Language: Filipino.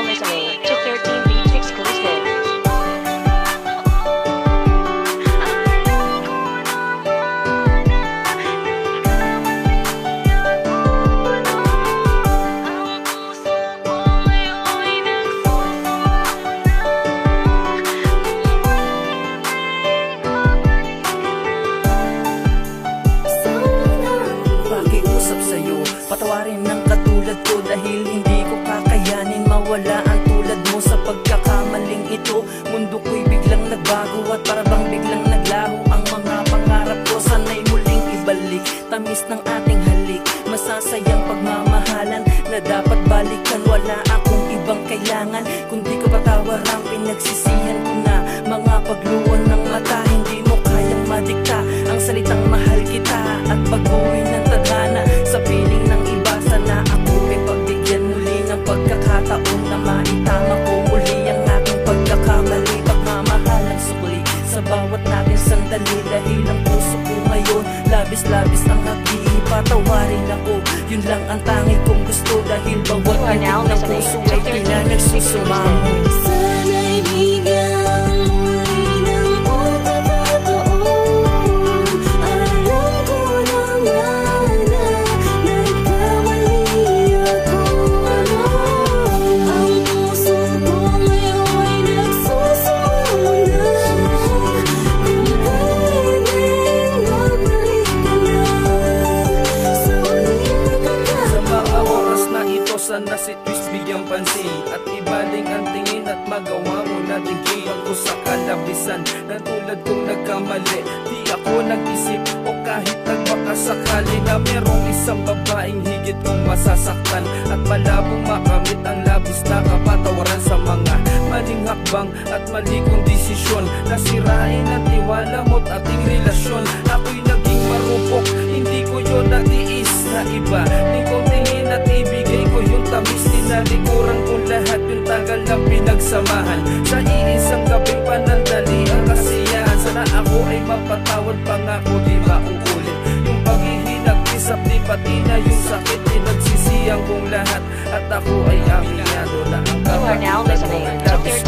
listening to 13 Beats exclusive. Pakiusap sa'yo, patawarin ng katulad ko dahil hindi ko kakayanin mawala ang tulad mo sa pagkakamaling ito. Mundo ko'y biglang nagbago at parabang biglang naglaho ang mga pangarap ko. Sana'y muling ibalik tamis ng ating halik, masasayang pagmamahalan na dapat balikan. Wala akong ibang kailangan kundi ko patawarang pinagsisihan ko na mga pagluwan ng mata. Hindi mo kayang madikta ang salitang mahal kita at baguhin ng tadhana sa piling ng iba. Sana ako ay pagbigyan muli ng pagkakataon na maitama ko muli ang aking pagkakamali. Pagmamahalang sukli sa bawat natin sandali dahil ang puso ko ngayon labis-labis ang hapdi. Patawarin ako, yun lang ang tangi kong gusto dahil bawat now ng listening puso to ay 13 pinagsusumamo. Sana'y bigyan muli ng pagkakataon. Alam ko naman na nagkamali ako. Ang puso ko ngayon ay nagsusumuna. Kung pwedeng magbalik ka na sa huling pagkakataon. Sa mga oras na ito, sana si Twist bigyang pansin at ibaling ang tingin at magawa mo na tingin ko sa kalabisan na tulad kong nagkamali. Di ako nag-isip o kahit nagpakasakali na merong isang babaeng higit kong masasaktan at malabong makamit ang labis na kapatawaran sa mga maling hakbang at mali kong desisyon. Nasirain ang tiwala mo't ating relasyon. Ako'y naging marupok, hindi ko yun natiis na iba. Di kong tingin at ibigay ko yung tamis. Tinalikuran ko lahat yung tagal na pinagsamahan. Sa iisang gabing panandali ang kasiyahan. Sana ako ay mapatawad, pangako di mauulit yung paghihinag-isap, di pati na yung sakit. Pinagsisiyang kong lahat at ako ay aminado na ang You are now listening to 13